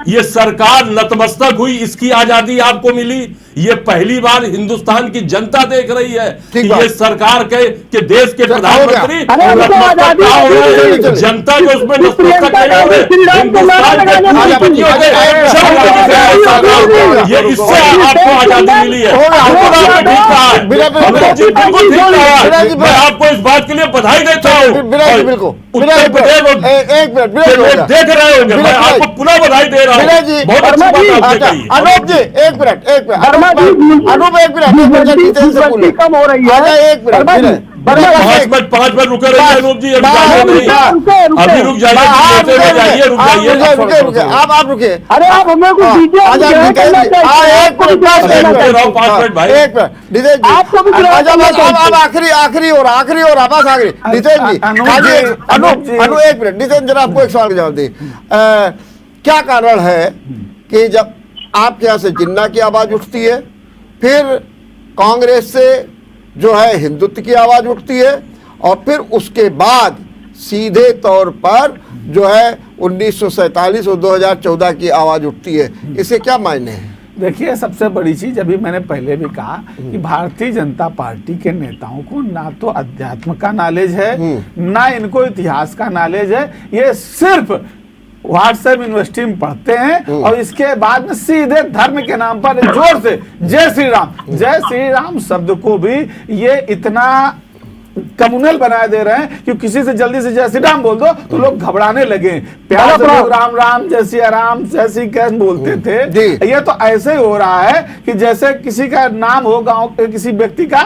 ये सरकार नतमस्तक हुई, इसकी आजादी आपको मिली। ये पहली बार हिंदुस्तान की जनता देख रही है कि ये सरकार के देश के प्रधानमंत्री जनता को उसमें नतमस्तक नहीं हुए। हिंदुस्तान के पूंजीपतियों के ये इससे आपको आजादी मिली है। बिल्कुल ठीक कहा, मैं आपको इस बात के लिए बधाई देता हूँ। उत्तर प्रदेश देख रहे होंगे, मैं आपको पुनः बधाई दे रहा हूँ। बहुत अच्छी बात आपने कही। अनूप जी एक मिनट, अनूप एक मिनट, कम हो रही है। एक मिनट, 5 मिनट रुके रहिए अनूप जी, अभी रुक जाइए, रुक जाइए, आप रुकिए। अरे आप हमें कुछ दीजिए, आप आखिरी हो रहा बस आखिरी। नितेश जी, अनु एक मिनट, नितेश जरा आपको एक सवाल का जवाब दी। क्या कारण है कि जब आपके यहाँ से जिन्ना की आवाज उठती है, फिर कांग्रेस से जो है हिंदुत्व की आवाज उठती है, और फिर उसके बाद सीधे तौर पर जो है 1947 और 2014 की आवाज उठती है? इसे क्या मायने हैं? देखिए, सबसे बड़ी चीज अभी मैंने पहले भी कहा कि भारतीय जनता पार्टी के नेताओं को ना तो अध्यात्म का नॉलेज है, ना इनको इतिहास का नॉलेज है। ये सिर्फ व्हाट्सएप यूनिवर्सिटी में पढ़ते हैं और इसके बाद में सीधे धर्म के नाम पर जोर से जय श्री राम शब्द को भी ये इतना कम्युनल बना दे रहे हैं कि किसी से जल्दी से जय श्री राम बोल दो तो लोग घबराने लगे। प्यार से लोग राम राम जय श्री राम जय श्री कैसे बोलते थे। ये तो ऐसे हो रहा है कि जैसे किसी का नाम हो गांव के किसी व्यक्ति का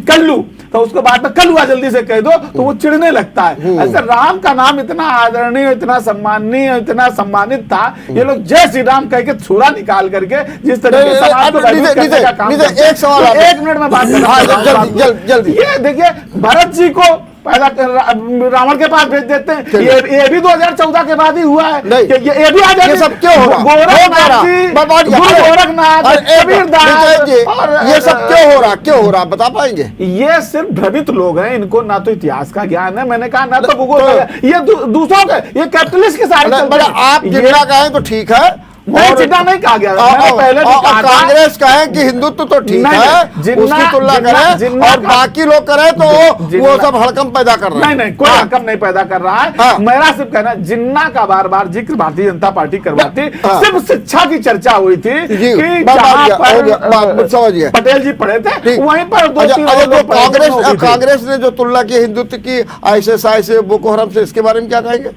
कल्लू, तो उसको बाद में कल्लुआ जल्दी से कह दो तो वो चिढ़ने लगता है। ऐसे राम का नाम इतना आदरणीय, इतना सम्माननीय, इतना सम्मानित था, ये लोग जय श्री राम कह के छुरा निकाल करके जिस तरह के समाज को करने का काम करते हैं। एक मिनट में बात कर, जल्दी। ये देखिए, भरत जी को पहला रावण के पास भेज देते हैं। ये भी 2014 के बाद ही हुआ है। ये भी आ जाए। ये सब क्यों हो रहा? ये सब क्यों हो रहा बता पाएंगे? ये सिर्फ भ्रमित लोग हैं, इनको ना तो इतिहास का ज्ञान है, मैंने कहा ना तो भूगोल का, ये दूसरों का, ये कैपिटलिस्ट के सारे। आप जितना कहें तो ठीक है, नहीं चिट्ठा नहीं कहा गया। पहले कांग्रेस कहें कि हिंदुत्व तो ठीक है, उसकी तुलना करें, और बाकी लोग करें तो वो सब हड़कंप पैदा कर रहे हैं। नहीं, कोई हड़कंप नहीं पैदा कर रहा है। मेरा सिर्फ कहना, जिन्ना का बार बार जिक्र भारतीय जनता पार्टी करवाती, सिर्फ शिक्षा की चर्चा हुई थी कि समझिए पटेल जी पढ़े थे, वहीं पर कांग्रेस ने जो तुलना की हिंदुत्व की ISIS से, बोको हराम से, इसके बारे में क्या कहेंगे?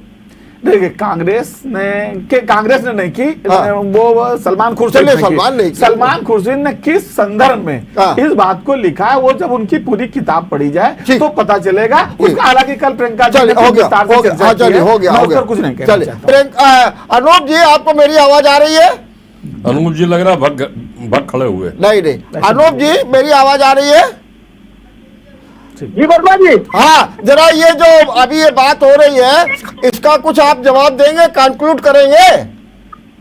देखिए कांग्रेस ने नहीं की, हाँ। वो सलमान खुर्शीद चलिए, ने सलमान नहीं की। की। सलमान खुर्शीद ने किस संदर्भ में हाँ। इस बात को लिखा है, वो जब उनकी पूरी किताब पढ़ी जाए ठीक। तो पता चलेगा। उसका हालांकि कल प्रियंका जी ने चलिए, हो गया, विस्तार से हो गया, चर्चा हाँ, की चलिए, है। हो गया, मैं हो उस गया। पर कुछ नहीं कहना चलिए, चाहता हूं। अनूप जी, आपको मेरी आवाज आ रही है? अनूप जी लग रहा भग खड़े हुए। नहीं, अनूप जी मेरी आवाज आ रही है? जी वर्मा जी, हाँ, जरा ये जो अभी ये बात हो रही है, इसका कुछ आप जवाब देंगे, कंक्लूड करेंगे?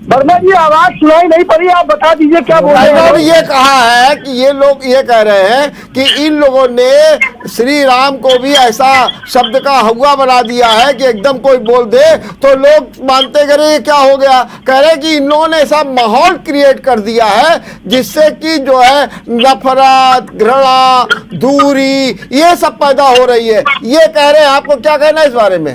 वर्मा जी आवाज सुनाई नहीं पड़ी, आप बता दीजिए क्या बोल रहे उन्होंने हैं। ये कहा है कि ये लोग ये कह रहे हैं कि इन लोगों ने श्री राम को भी ऐसा शब्द का हवा बना दिया है कि एकदम कोई बोल दे तो लोग मानते करें ये क्या हो गया। कह रहे हैं कि इन लोगों ने ऐसा माहौल क्रिएट कर दिया है जिससे कि जो है नफरत, घृणा, दूरी ये सब पैदा हो रही है। ये कह रहे हैं, आपको क्या कहना है इस बारे में?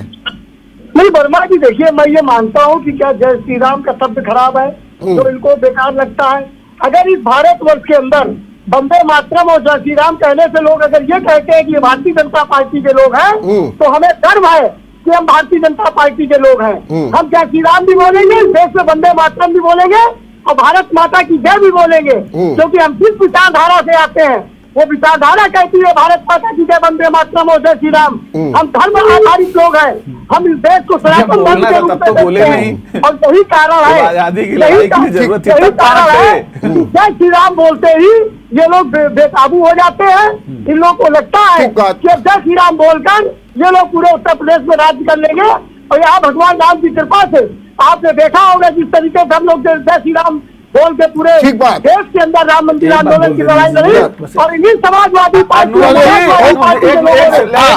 नहीं वर्मा जी, देखिए मैं ये मानता हूँ कि क्या जय श्री राम का शब्द खराब है, जो इनको बेकार लगता है। अगर इस भारतवर्ष के अंदर वंदे मातरम और जय श्री राम कहने से लोग अगर ये कहते हैं कि ये भारतीय जनता पार्टी के लोग हैं, तो हमें गर्व है कि हम भारतीय जनता पार्टी के लोग हैं। हम जय श्री राम भी बोलेंगे, देश में वंदे मातरम भी बोलेंगे और भारत माता की जय भी बोलेंगे, क्योंकि हम किस विचारधारा से आते हैं। वो विचारधारा कहती है भारत माता की जय, वंदे मातरम और जय श्री राम। हम धर्म आधारित लोग हैं, हम इस देश को सनातन धर्म के रूप में देखते हैं और यही कारण है, आजादी की लड़ाई की जरूरत थी, यही तब कारण है थे। जय श्री राम बोलते ही ये लोग बेकाबू हो जाते हैं। इन लोगों को लगता है ठीक बात। कि अब जय श्री राम बोलकर ये लोग पूरे उत्तर प्रदेश में राज्य कर लेंगे। और यहाँ भगवान राम की कृपा से आपने देखा होगा जिस तरीके से हम लोग जय श्री राम बोल के पूरे ठीक बात। देश के अंदर राम मंदिर आंदोलन की लड़ाई लड़ी और इन्हीं समाजवादी पार्टी एक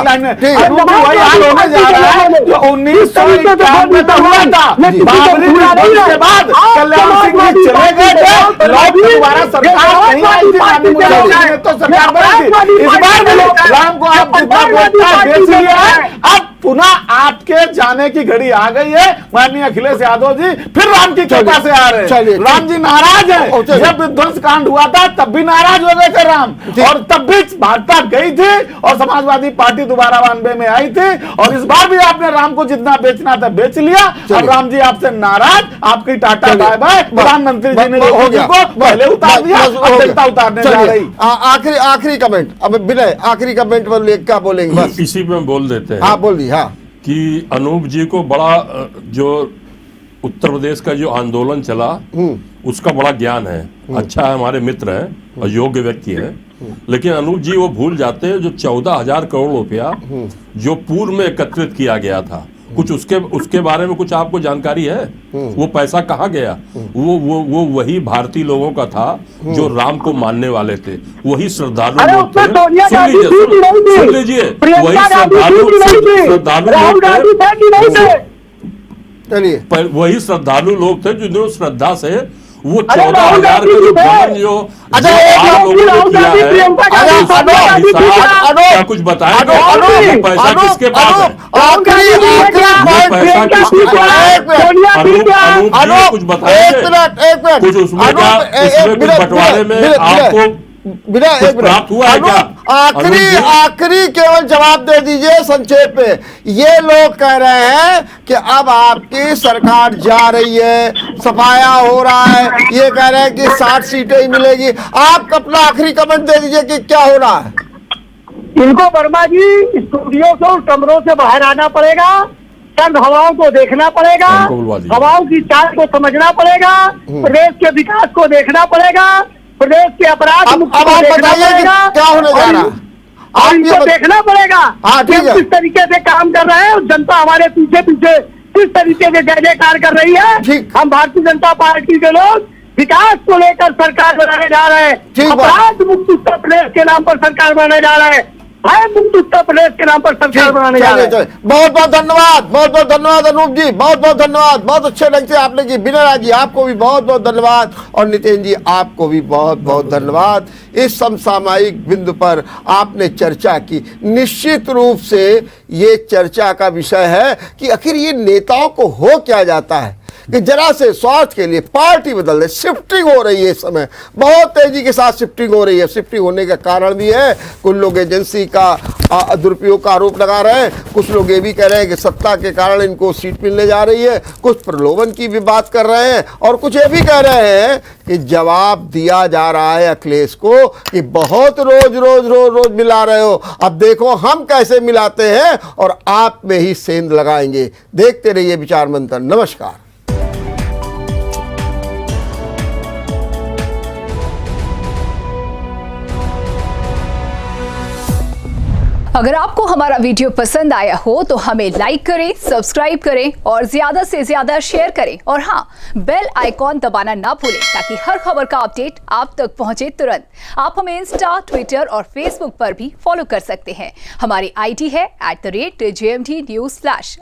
लाइन में ठीक है। अनूप वही हाल होने जा रहा है जो 1991 में हुआ था। बाबरी मस्जिद के बाद कल्याण सिंह जी चले गए थे, लौट के दोबारा सरकार नहीं आई थी, माननीय मुख्यमंत्री ने तो सरकार बनाई थी। इस बार भी राम को आप जितना बेचता है बेच लिया है, अब पुनः आपके जाने की घड़ी आ गई है। माननीय अखिलेश यादव जी फिर राम की कृपा से आ रहे हैं। राम जी नाराज है, जब विध्वंस कांड हुआ था तब भी नाराज हो गए थे राम, और तब भी भाजपा गई थी और समाजवादी पार्टी दोबारा 92 में आई थी, और इस बार भी आपने राम को जितना बेचना था बेच लिया। अब राम जी आपसे नाराज, आपकी टाटा बाय बाय। प्रधानमंत्री जी ने को पहले उतार दिया, अब जनता उतारने जा रही। आखिरी कमेंट, अब विनय आखिरी कमेंट पर क्या बोलेंगे? बस इसी पे बोल देते हैं। हाँ बोल दी। हाँ, कि अनूप जी को बड़ा जो उत्तर प्रदेश का जो आंदोलन चला उसका बड़ा ज्ञान है, अच्छा है, हमारे मित्र हैं और योग्य व्यक्ति हैं। लेकिन अनूप जी वो भूल जाते हैं जो 14,000 करोड़ रुपया जो पूर्व में एकत्रित किया गया था, कुछ उसके बारे में कुछ आपको जानकारी है? वो पैसा कहाँ गया? वो वही भारतीय लोगों का था जो राम को मानने वाले थे, वही श्रद्धालु लोग थे। सुन लीजिए, वही श्रद्धालु लोग थे, चलिए वही श्रद्धालु लोग थे जिन्होंने श्रद्धा से वो 14,000 के जो भ्रमण जो आप लोगों ने किया है, क्या कुछ बताएंगे? पैसा किसके पास है? पैसा किसके पास है? अनूप कुछ बताएंगे? कुछ उसमें क्या, उसमें कुछ बंटवारे में आपको प्राप्त हुआ है क्या? आखिरी केवल जवाब दे दीजिए संक्षेप में। ये लोग कह रहे हैं कि अब आपकी सरकार जा रही है, सफाया हो रहा है, ये कह रहे हैं कि 60 सीटें ही मिलेगी। आप अपना आखिरी कमेंट दे दीजिए कि क्या हो रहा है। इनको वर्मा जी स्टूडियो से और कमरों से बाहर आना पड़ेगा, चंद हवाओं को देखना पड़ेगा, हवाओं की चाल को समझना पड़ेगा, प्रदेश के विकास को देखना पड़ेगा, प्रदेश के अपराध मुक्त को देखना पड़ेगा, क्या होने जा रहा है और इनको देखना पड़ेगा कि हम किस तरीके से काम कर रहे हैं और जनता हमारे पीछे पीछे किस तरीके से जय जयकार कर रही है। हम भारतीय जनता पार्टी के लोग विकास को लेकर सरकार बनाने जा रहे हैं, अपराध मुक्त उत्तर प्रदेश के नाम पर सरकार बनाने जा रहे हैं, भय मुक्त उत्तर प्रदेश के नाम पर सरकार बनाने जा रहे हैं। बहुत बहुत धन्यवाद अनूप जी, बहुत बहुत धन्यवाद, बहुत अच्छे ढंग से आपने की। विनय जी आपको भी बहुत बहुत धन्यवाद, और नितिन जी आपको भी बहुत बहुत धन्यवाद। इस समसामयिक बिंदु पर आपने चर्चा की। निश्चित रूप से ये चर्चा का विषय है कि आखिर ये नेताओं को हो क्या जाता है। कि जरा से स्वार्थ के लिए पार्टी बदल दे। शिफ्टिंग हो रही है इस समय, बहुत तेजी के साथ शिफ्टिंग हो रही है। शिफ्टिंग होने का कारण भी है, कुछ लोग एजेंसी का दुरुपयोग का आरोप लगा रहे हैं, कुछ लोग ये भी कह रहे हैं कि सत्ता के कारण इनको सीट मिलने जा रही है, कुछ प्रलोभन की भी बात कर रहे हैं, और कुछ ये भी कह रहे हैं कि जवाब दिया जा रहा है अखिलेश को कि बहुत रोज मिला रहे हो, अब देखो हम कैसे मिलाते हैं और आप में ही सेंध लगाएंगे। देखते रहिए विचार मंथन। नमस्कार। अगर आपको हमारा वीडियो पसंद आया हो तो हमें लाइक करें, सब्सक्राइब करें और ज्यादा से ज्यादा शेयर करें, और हाँ, बेल आइकॉन दबाना ना भूलें ताकि हर खबर का अपडेट आप तक पहुंचे तुरंत। आप हमें इंस्टा, ट्विटर और फेसबुक पर भी फॉलो कर सकते हैं। हमारी आईडी है @JMT News Flash।